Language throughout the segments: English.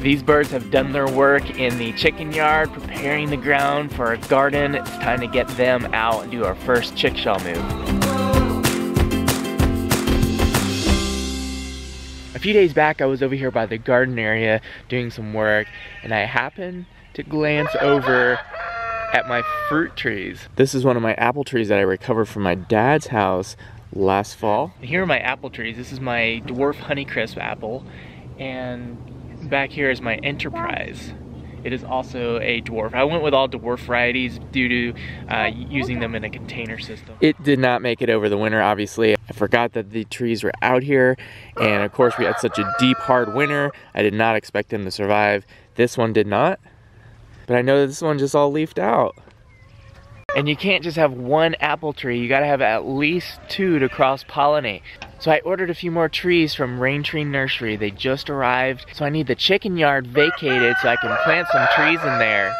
These birds have done their work in the chicken yard, preparing the ground for our garden. It's time to get them out and do our first chickshaw move. A few days back, I was over here by the garden area doing some work, and I happened to glance over at my fruit trees. This is one of my apple trees that I recovered from my dad's house last fall. Here are my apple trees. This is my dwarf Honeycrisp apple, and back here is my Enterprise. It is also a dwarf. I went with all dwarf varieties due to using them in a container system. It did not make it over the winter, obviously. I forgot that the trees were out here, and of course we had such a deep, hard winter. I did not expect them to survive. This one did not, but I know that this one just all leafed out. And you can't just have one apple tree, you gotta have at least 2 to cross-pollinate. So I ordered a few more trees from Rain Tree Nursery. They just arrived, so I need the chicken yard vacated so I can plant some trees in there.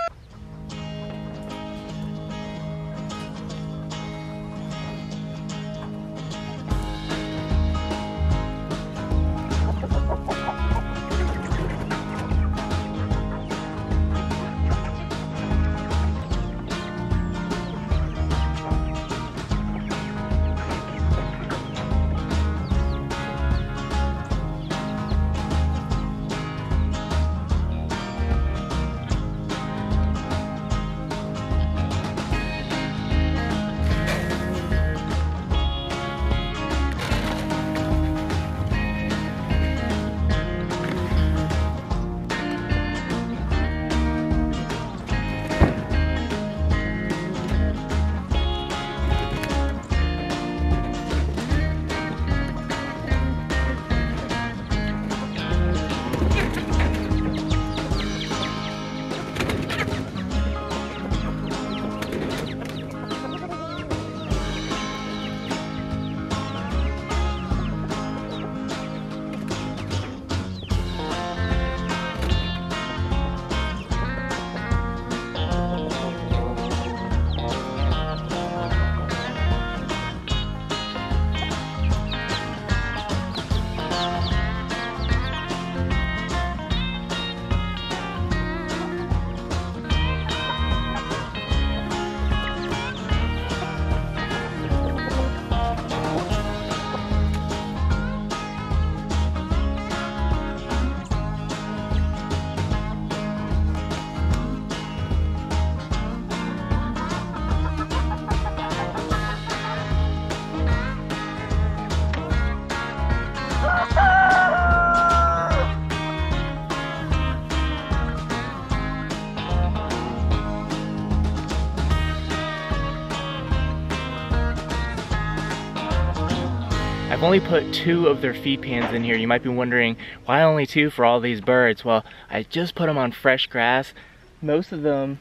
I've only put 2 of their feed pans in here. You might be wondering, why only 2 for all these birds? Well, I just put them on fresh grass. Most of them,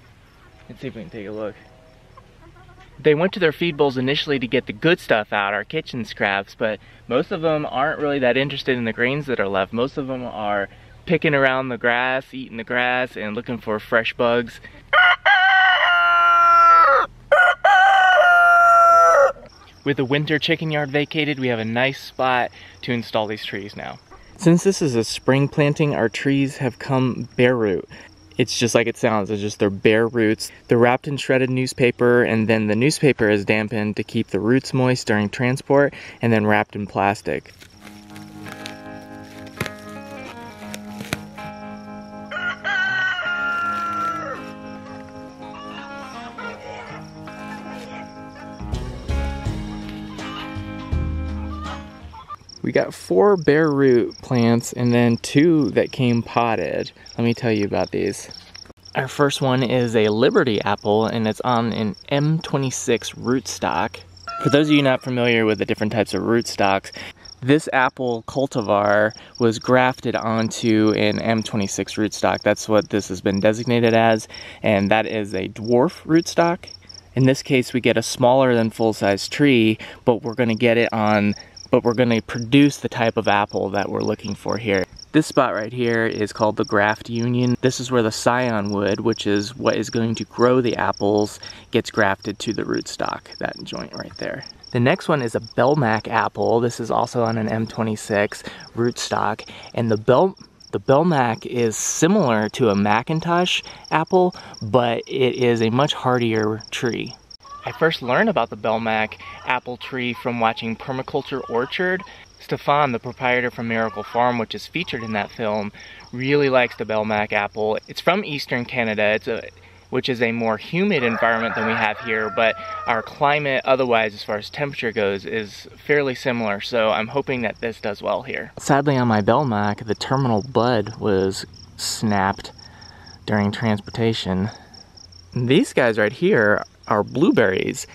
let's see if we can take a look. They went to their feed bowls initially to get the good stuff out, our kitchen scraps, but most of them aren't really that interested in the grains that are left. Most of them are picking around the grass, eating the grass, and looking for fresh bugs. With the winter chicken yard vacated, we have a nice spot to install these trees now. Since this is a spring planting, our trees have come bare root. It's just like it sounds, it's just their bare roots. They're wrapped in shredded newspaper, and then the newspaper is dampened to keep the roots moist during transport, and then wrapped in plastic. We got 4 bare root plants and then 2 that came potted. Let me tell you about these. Our first one is a Liberty apple, and it's on an M26 rootstock. For those of you not familiar with the different types of rootstocks, this apple cultivar was grafted onto an M26 rootstock. That's what this has been designated as, and that is a dwarf rootstock. In this case, we get a smaller than full-size tree, but we're going to produce the type of apple that we're looking for here. This spot right here is called the graft union. This is where the scion wood, which is what is going to grow the apples, gets grafted to the rootstock, that joint right there. The next one is a Belmac apple. This is also on an M26 rootstock, and the The Belknap is similar to a Macintosh apple, but it is a much hardier tree. I first learned about the Belknap apple tree from watching Permaculture Orchard. Stefan, the proprietor from Miracle Farm, which is featured in that film, really likes the Belknap apple. It's from eastern Canada, which is a more humid environment than we have here, but our climate otherwise, as far as temperature goes, is fairly similar, so I'm hoping that this does well here. Sadly on my Belknap, the terminal bud was snapped during transportation. These guys right here are blueberries.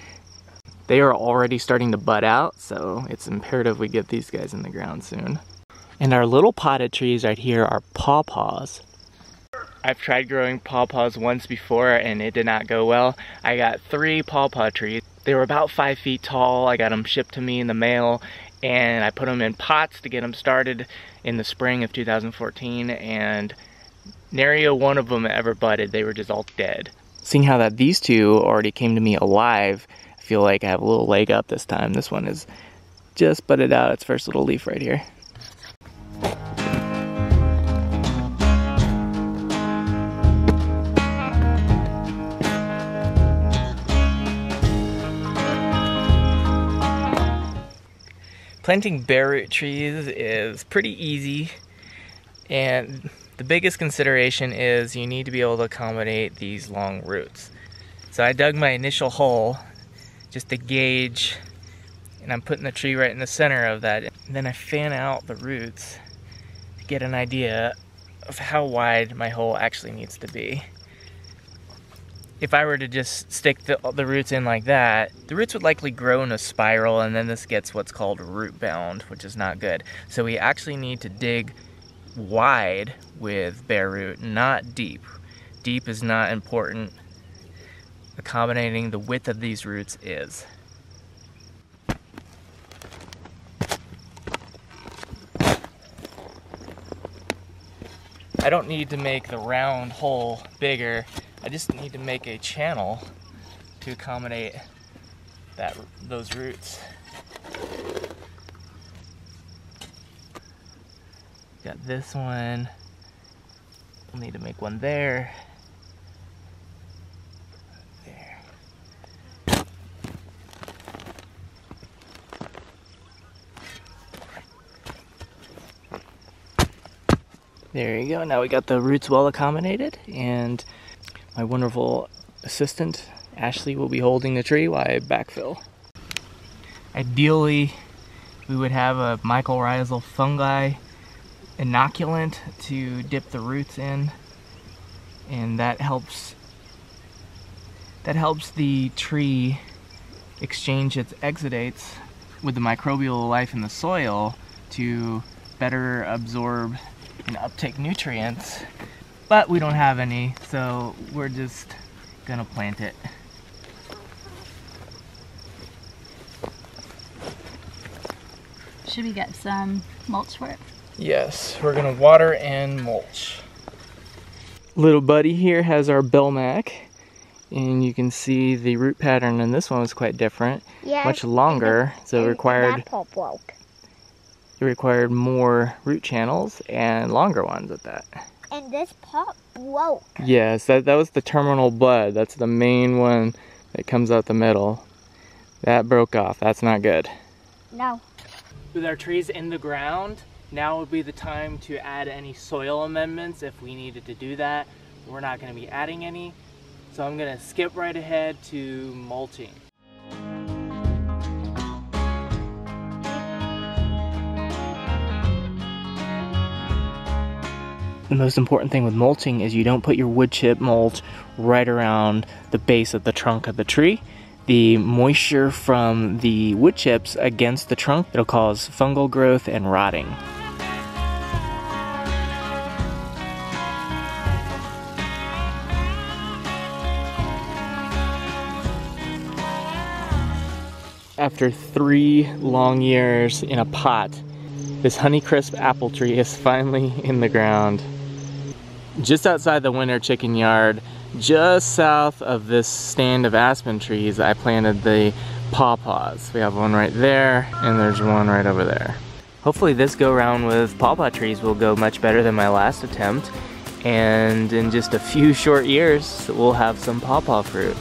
They are already starting to bud out, so it's imperative we get these guys in the ground soon. And our little potted trees right here are pawpaws. I've tried growing pawpaws once before and it did not go well. I got 3 pawpaw trees. They were about 5 feet tall. I got them shipped to me in the mail and I put them in pots to get them started in the spring of 2014, and nary a one of them ever budded. They were just all dead. Seeing how that these two already came to me alive, I feel like I have a little leg up this time. This one is just budded out its first little leaf right here. Planting Bareroot trees is pretty easy, and the biggest consideration is you need to be able to accommodate these long roots. So I dug my initial hole just to gauge, and I'm putting the tree right in the center of that. And then I fan out the roots to get an idea of how wide my hole actually needs to be. If I were to just stick the roots in like that, the roots would likely grow in a spiral, and then this gets what's called root bound, which is not good. So we actually need to dig wide with Bareroot, not deep. Deep is not important. Accommodating the width of these roots is. I don't need to make the round hole bigger. I just need to make a channel to accommodate those roots. Got this one. We'll need to make one there. There. There you go. Now we got the roots well accommodated, and my wonderful assistant, Ashley, will be holding the tree while I backfill. Ideally, we would have a mycorrhizal fungi inoculant to dip the roots in, and that helps the tree exchange its exudates with the microbial life in the soil to better absorb and uptake nutrients. But we don't have any, so we're just gonna plant it. Should we get some mulch for it? Yes, we're gonna water and mulch. Little buddy here has our Belknap, and you can see the root pattern in this one was quite different. Yes, much longer, so it required more root channels and longer ones at that. And this pot broke. Yes, that was the terminal bud. That's the main one that comes out the middle. That broke off. That's not good. No. With our trees in the ground, now would be the time to add any soil amendments if we needed to do that. We're not going to be adding any, so I'm going to skip right ahead to mulching. The most important thing with mulching is you don't put your wood chip mulch right around the base of the trunk of the tree. The moisture from the wood chips against the trunk, it'll cause fungal growth and rotting. After 3 long years in a pot, this Honeycrisp apple tree is finally in the ground. Just outside the winter chicken yard, just south of this stand of aspen trees, I planted the pawpaws. We have one right there, and there's one right over there. Hopefully this go around with pawpaw trees will go much better than my last attempt, and in just a few short years we'll have some pawpaw fruit.